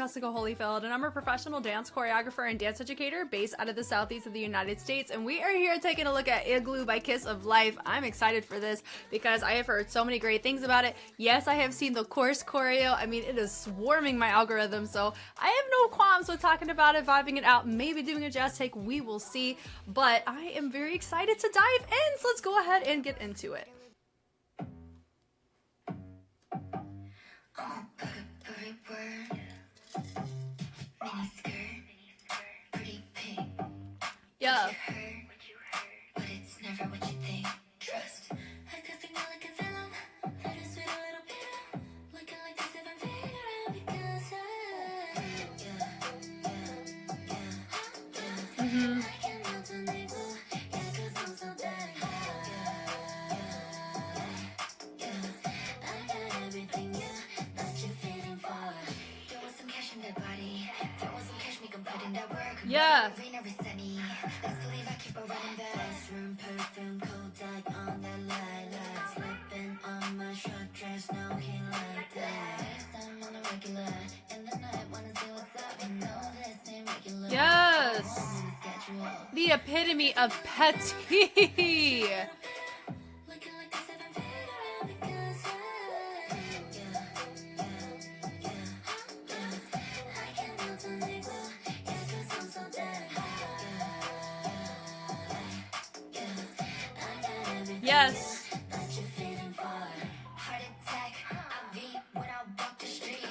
Jessica Holyfield, and I'm a professional dance choreographer and dance educator based out of the southeast of the United States, and we are here taking a look at Igloo by Kiss of Life. I'm excited for this because I have heard so many great things about it. Yes, I have seen the course choreo. I mean, it is swarming my algorithm, so I have no qualms with talking about it, vibing it out, maybe doing a jazz take. We will see, but I am very excited to dive in, so let's go ahead and get into it. Yeah. But it's never what you think. Trust. I could think like a venom. Let it sweet a little bit. Looking like the 7 feet around because I can melt an igloo. Yeah, 'cause I'm so damn I got everything that you're feeling for. There was some cash in that body. There was some cash, make 'em put in that work. Yeah. Perfume, Kodak on that lilac, slipping on my short dress, no he like that. I'm on the regular, in the night, wanna see what's up, you know this ain't regular. Yes. The epitome of petty. Looking like the 7 feet around because I can melt an igloo, yeah, 'cause I'm so damn Yes. that you're feeling for. Heart attack, I beat when I walk the street.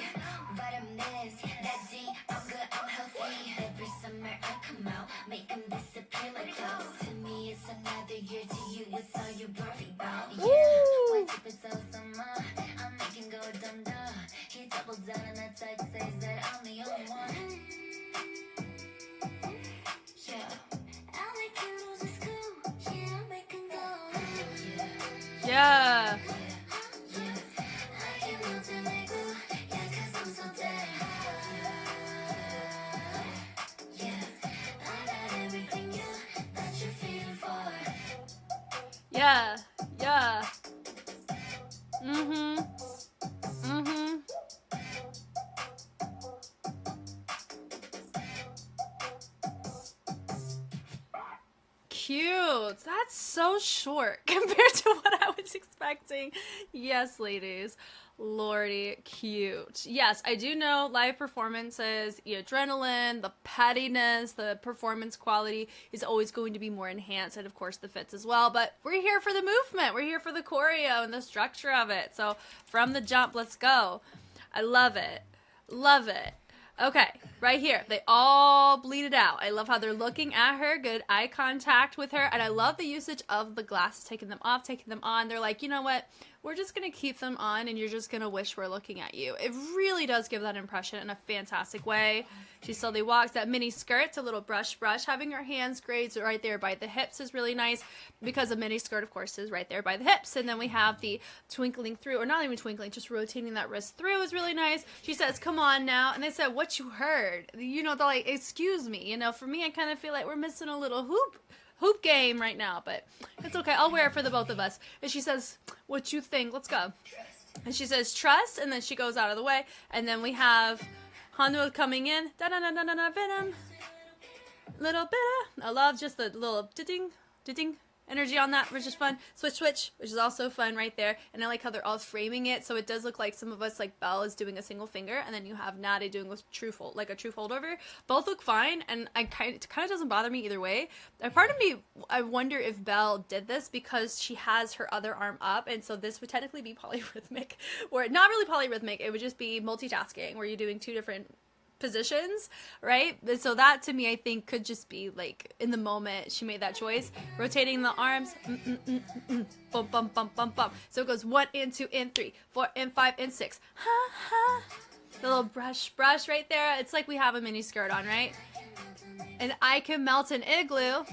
Vitamins, that D, I'm good, I'm healthy. Every summer I come out, make them disappear like clouds. To me, it's another year. To you, it's all you worry about. Yeah, one tip is so summer. I'm making go dumb. He doubled down on that text, says that I'm the only one. Yeah, I'll make you lose his cool. Yeah, I'll make him go. Yeah. Yeah. Yeah. Mm-hmm. Mm-hmm. Cute. That's so short compared to what I was expecting. Yes, ladies. Lordy, cute. Yes, I do know live performances, the adrenaline, the pettiness, the performance quality is always going to be more enhanced, and of course the fits as well, but we're here for the movement. We're here for the choreo and the structure of it. So from the jump, let's go. I love it. Love it. Okay, right here. They all bleed it out. I love how they're looking at her, good eye contact with her, and I love the usage of the glasses, taking them off, taking them on. They're like, you know what? We're just going to keep them on, and you're just going to wish we're looking at you. It really does give that impression in a fantastic way. She slowly walks. That mini skirt's a little brush. Having her hands grazed right there by the hips is really nice because a mini skirt, of course, is right there by the hips. And then we have the twinkling through, or not even twinkling, just rotating that wrist through is really nice. She says, come on now. And they said, what you heard? You know, they're like, excuse me. You know, for me, I kind of feel like we're missing a little hoop game right now, but it's okay. I'll wear it for the both of us. And she says, what you think? Let's go. And she says, trust, and then she goes out of the way. And then we have Hanwoo coming in. Da-da-da-da-da-da, venom. Little bit. I love just the little ding energy on that, which is fun. Switch, which is also fun right there. And I like how they're all framing it, so it does look like some of us, like Belle is doing a single finger, and then you have Natty doing a true fold, like a true fold over. Both look fine, and it kind of doesn't bother me either way. A part of me, I wonder if Belle did this because she has her other arm up, and so this would technically be polyrhythmic, or not really polyrhythmic. It would just be multitasking, where you're doing two different positions, right? So that to me, I think, could just be like in the moment she made that choice. Rotating the arms, bump, bump, bump, bump, bump. So it goes 1 and 2 and 3, 4 and 5 and 6. Ha ha. The little brush right there. It's like we have a mini skirt on, right? And I can melt an igloo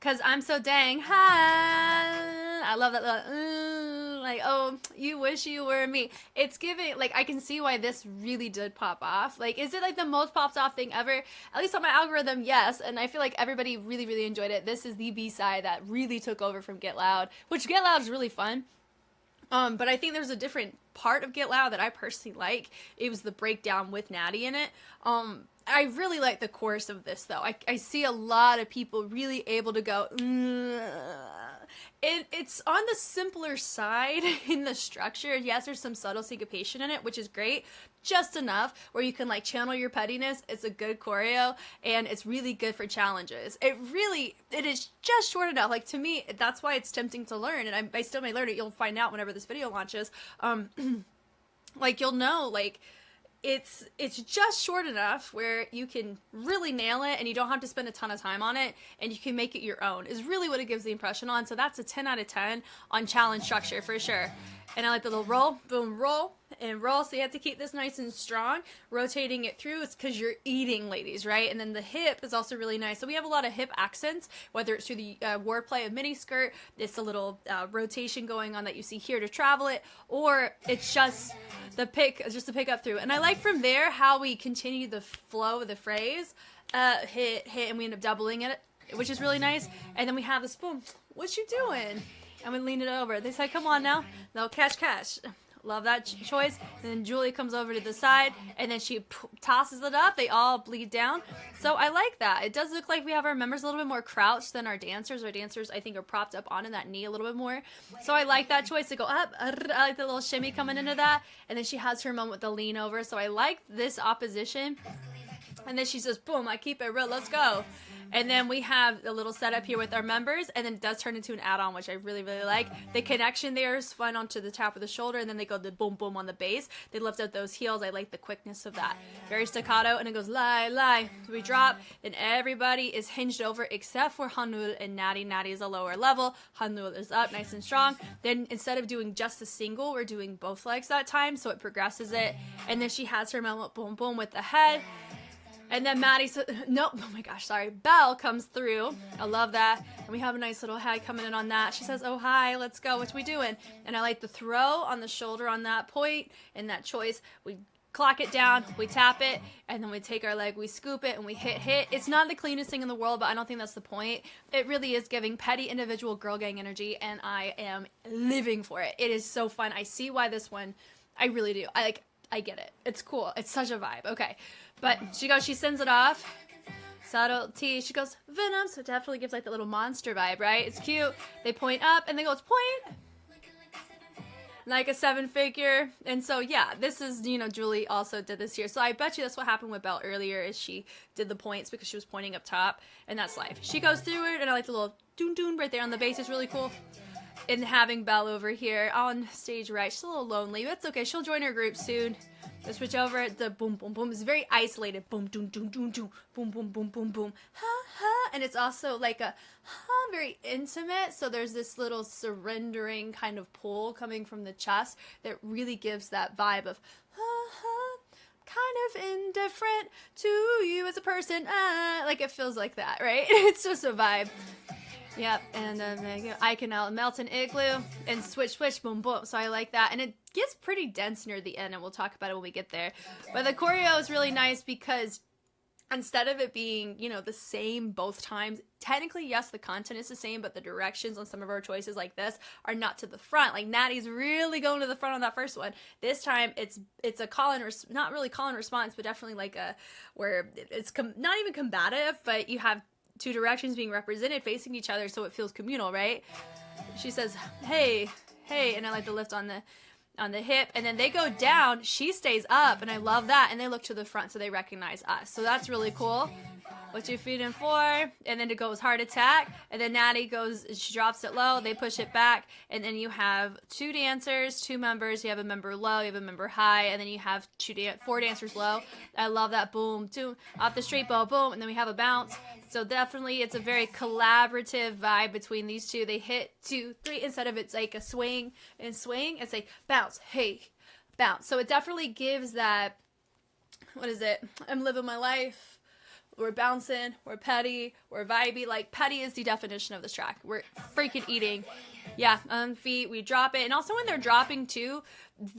because I'm so dang high. I love that little, like, oh, you wish you were me. It's giving, like, I can see why this really did pop off. Like, is it like the most popped off thing ever? At least on my algorithm, yes. And I feel like everybody really, really enjoyed it. This is the B-side that really took over from Get Loud, which Get Loud is really fun. But I think there's a different part of Get Loud that I personally like. It was the breakdown with Natty in it. I really like the chorus of this, though. I see a lot of people really able to go, it's on the simpler side in the structure. Yes, there's some subtle syncopation in it, which is great. Just enough where you can like channel your pettiness. It's a good choreo, and it's really good for challenges. It is just short enough. Like, to me, that's why it's tempting to learn, and I still may learn it. You'll find out whenever this video launches. Like, you'll know, like, it's just short enough where you can really nail it and you don't have to spend a ton of time on it, and you can make it your own, is really what it gives the impression on. So that's a 10 out of 10 on challenge structure for sure. And I like the little roll, boom, roll, and roll. So you have to keep this nice and strong. Rotating it through is because you're eating, ladies, right? And then the hip is also really nice. So we have a lot of hip accents, whether it's through the wordplay of mini skirt, it's a little rotation going on that you see here to travel it, or it's just the pick up through. And I like from there how we continue the flow of the phrase, hit, and we end up doubling it, which is really nice. And then we have this, boom, what you doing? And we lean it over. They say, come on now. No, cash. Love that choice. And then Julie comes over to the side, and then she tosses it up. They all bleed down. So I like that. It does look like we have our members a little bit more crouched than our dancers. Our dancers, I think, are propped up onto that knee a little bit more. So I like that choice to go up. I like the little shimmy coming into that. And then she has her moment with the lean over. So I like this opposition. And then she says, boom, I keep it real. Let's go. And then we have a little setup here with our members, and then it does turn into an add-on, which I really, really like. The connection there is fun onto the top of the shoulder, and then they go the boom, boom on the base. They lift up those heels. I like the quickness of that. Very staccato, and it goes lie. So we drop, and everybody is hinged over except for Hanul and Natty. Natty is a lower level. Hanul is up, nice and strong. Then instead of doing just a single, we're doing both legs that time, so it progresses it. And then she has her moment, boom, boom, with the head. And then Belle comes through. I love that. And we have a nice little head coming in on that. She says, oh, hi, let's go. What we doing? And I like the throw on the shoulder on that point and that choice. We clock it down, we tap it, and then we take our leg, we scoop it, and we hit. It's not the cleanest thing in the world, but I don't think that's the point. It really is giving petty individual girl gang energy, and I am living for it. It is so fun. I see why this one, I really do. I get it. It's cool. It's such a vibe. Okay. But she sends it off. Subtlety. She goes, Venom. So it definitely gives like the little monster vibe, right? It's cute. They point up and they go, it's point. Like a 7-figure. And so, yeah, this is, Julie also did this here. So I bet you that's what happened with Belle earlier is she did the points because she was pointing up top. And that's life. She goes through it, and I like the little doon right there on the base. It's really cool. And having Belle over here on stage right. She's a little lonely, but it's okay. She'll join her group soon. Let's switch over. The boom, boom, boom. It's very isolated. Boom, doom, doom, doom, doom. Boom, boom, boom, boom, boom. Ha, ha. And it's also like a very intimate. So there's this little surrendering kind of pull coming from the chest that really gives that vibe of ha, ha. Kind of indifferent to you as a person. Like it feels like that, right? It's just a vibe. Yep, and then I can melt an Igloo and switch, boom, boom. So I like that. And it gets pretty dense near the end, and we'll talk about it when we get there. But the choreo is really nice because instead of it being, the same both times, technically, yes, the content is the same, but the directions on some of our choices like this are not to the front. Like Natty's really going to the front on that first one. This time, it's a call and not really call and response, but definitely like where it's not even combative, but you have two directions being represented facing each other, so it feels communal, right? She says, hey, and I like the lift on the hip, and then they go down, she stays up, and I love that, and they look to the front so they recognize us. So that's really cool. What you feeding for? And then it goes heart attack, and then Natty she drops it low, they push it back, and then you have two dancers, two members, you have a member low, you have a member high, and then you have four dancers low. I love that. Boom, two, off the street, boom, boom, and then we have a bounce. So definitely it's a very collaborative vibe between these two. They hit 2, 3, instead of it's like a swing, it's like bounce, hey, bounce. So it definitely gives that, what is it? I'm living my life. We're bouncing, we're petty, we're vibey. Like, petty is the definition of this track. We're freaking eating. Yeah, on feet, we drop it. And also when they're dropping too,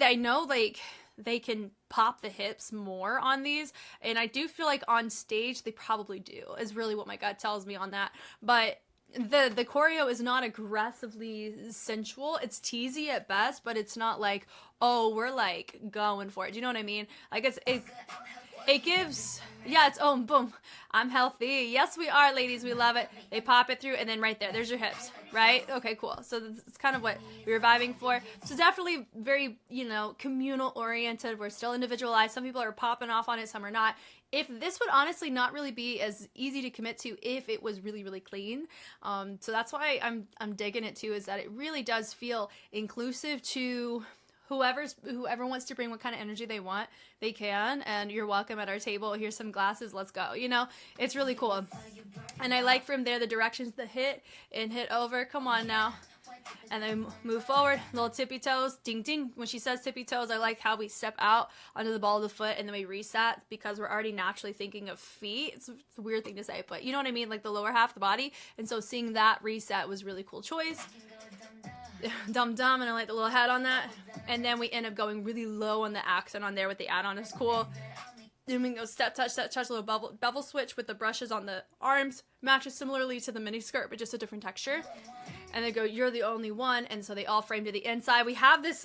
I know like they can pop the hips more on these. And I do feel like on stage they probably do, is really what my gut tells me on that. But the choreo is not aggressively sensual. It's teasy at best, but it's not like, oh, we're like going for it. Do you know what I mean? Like it gives, yeah, it's oh boom, I'm healthy. Yes, we are, ladies. We love it. They pop it through, and then right there's your hips, right? Okay, cool. So it's kind of what we were vibing for. So definitely very, communal oriented. We're still individualized. Some people are popping off on it, some are not. If this would honestly not really be as easy to commit to if it was really, really clean. So that's why I'm digging it too, is that it really does feel inclusive to whoever wants to bring what kind of energy they want, they can, and you're welcome at our table. Here's some glasses, let's go. It's really cool. And I like from there the directions, the hit and hit over. Come on now. And then move forward, little tippy toes, ding ding. When she says tippy toes, I like how we step out onto the ball of the foot and then we reset because we're already naturally thinking of feet. It's a weird thing to say, but you know what I mean? Like the lower half of the body. And so seeing that reset was really cool choice. Dum dum, and I like the little head on that. And then we end up going really low on the accent on there with the add-on is cool. Then we can go step touch, a little bevel switch with the brushes on the arms. Matches similarly to the mini skirt, but just a different texture. And they go, you're the only one. And so they all frame to the inside. We have this,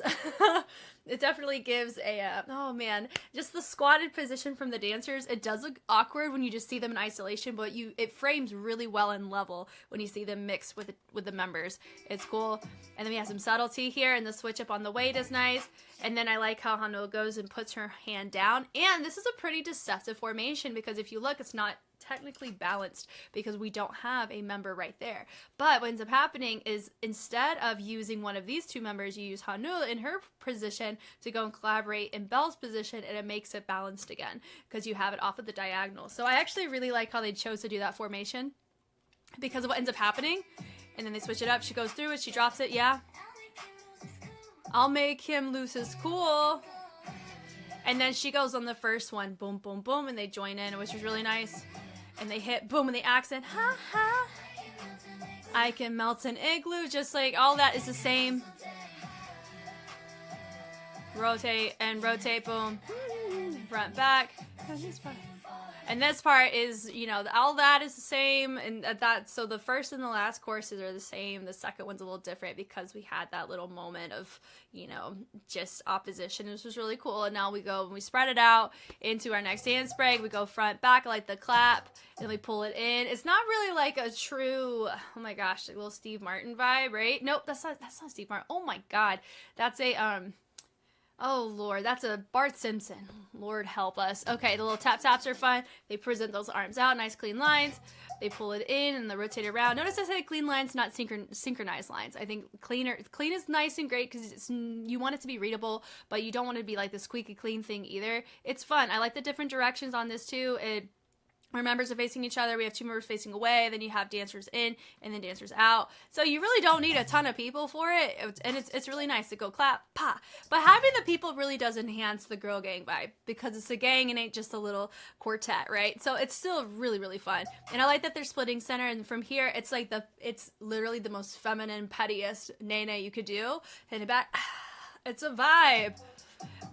it definitely gives a, oh man, just the squatted position from the dancers. It does look awkward when you just see them in isolation, but it frames really well and level when you see them mixed with the members. It's cool. And then we have some subtlety here, and the switch up on the weight is nice. And then I like how Hano goes and puts her hand down. And this is a pretty deceptive formation because if you look, it's not technically balanced because we don't have a member right there. But what ends up happening is instead of using one of these two members, you use Hanu in her position to go and collaborate in Belle's position, and it makes it balanced again because you have it off of the diagonal. So I actually really like how they chose to do that formation because of what ends up happening. And then they switch it up. She goes through it. She drops it. Yeah. I'll make him lose his cool. And then she goes on the first one. Boom, boom, boom. And they join in, which was really nice. And they hit boom, and the accent, ha ha. I can melt an igloo, just like all that is the same. Rotate and rotate, boom. Front, back. And this part is, all that is the same, and so the first and the last courses are the same. The second one's a little different because we had that little moment of, just opposition. This was really cool. And now we go and we spread it out into our next dance break. We go front, back, like the clap, and we pull it in. It's not really like a true, oh my gosh, like a little Steve Martin vibe, right? Nope, that's not Steve Martin. Oh my God, that's a, oh, Lord, that's a Bart Simpson. Lord help us. Okay, the little tap-taps are fun. They present those arms out, nice clean lines. They pull it in and they rotate around. Notice I say clean lines, not synchronized lines. I think clean is nice and great because you want it to be readable, but you don't want it to be like the squeaky clean thing either. It's fun. I like the different directions on this too. Our members are facing each other. We have two members facing away. Then you have dancers in and then dancers out. So you really don't need a ton of people for it. And it's really nice to go clap, pa. But having the people really does enhance the girl gang vibe because it's a gang and ain't just a little quartet, right? So it's still really, really fun. And I like that they're splitting center. And from here, it's like it's literally the most feminine, pettiest nene you could do. Hit it back. It's a vibe.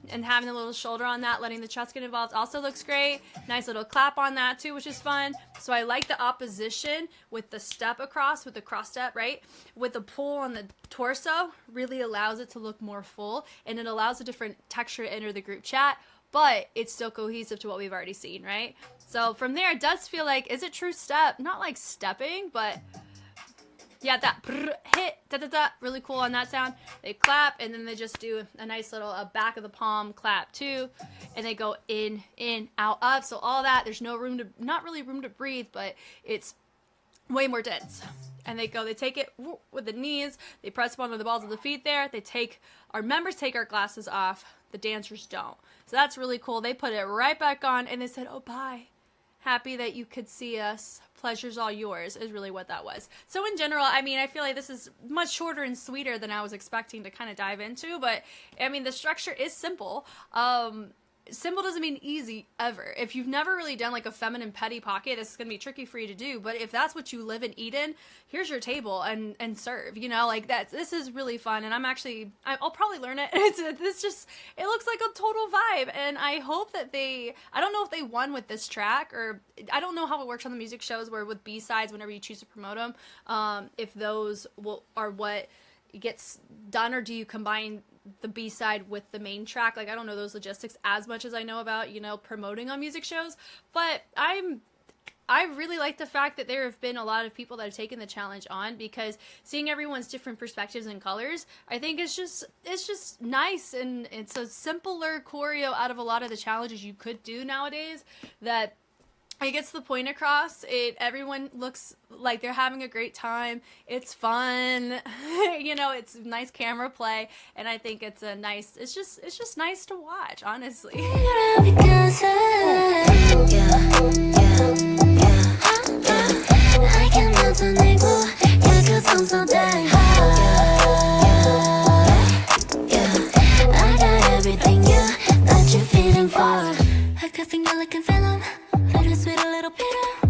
And having a little shoulder on that, letting the chest get involved also looks great. Nice little clap on that too, which is fun. So I like the opposition with the step across, with the cross step, right? With the pull on the torso, really allows it to look more full, and it allows a different texture to enter the group chat, but it's still cohesive to what we've already seen, right? So from there, it does feel like, is it true step? Not like stepping, but yeah, that hit, da-da-da, really cool on that sound. They clap, and then they just do a nice little back of the palm clap too. And they go in, out, up. So all that, there's no room to, not really room to breathe, but it's way more dense. And they take it with the knees. They press up onto the balls of the feet there. Our members take our glasses off. The dancers don't. So that's really cool. They put it right back on, and they said, oh, bye. Happy that you could see us. Pleasure's all yours is really what that was. So in general, I mean, I feel like this is much shorter and sweeter than I was expecting to kind of dive into, but I mean, the structure is simple. simple doesn't mean easy ever. If you've never really done like a feminine petty pocket, this is going to be tricky for you to do. But if that's what you live and eat in, here's your table and serve, you know, like this is really fun. And I'll probably learn it. It looks like a total vibe. And I hope that I don't know if they won with this track, or I don't know how it works on the music shows where with B-sides, whenever you choose to promote them, if those are what gets done, or do you combine the B-side with the main track? Like, I don't know those logistics as much as I know about, you know, promoting on music shows, but I really like the fact that there have been a lot of people that have taken the challenge on, because seeing everyone's different perspectives and colors, I think it's just nice, and it's a simpler choreo out of a lot of the challenges you could do nowadays, that it gets the point across. Everyone looks like they're having a great time. It's fun. You know, it's nice camera play, and I think it's just nice to watch, honestly. I can melt an igloo, yeah, 'cause I'm so dang hot. I got everything that you're feeling for. I could think you like a venom, bittersweet, a little bitter.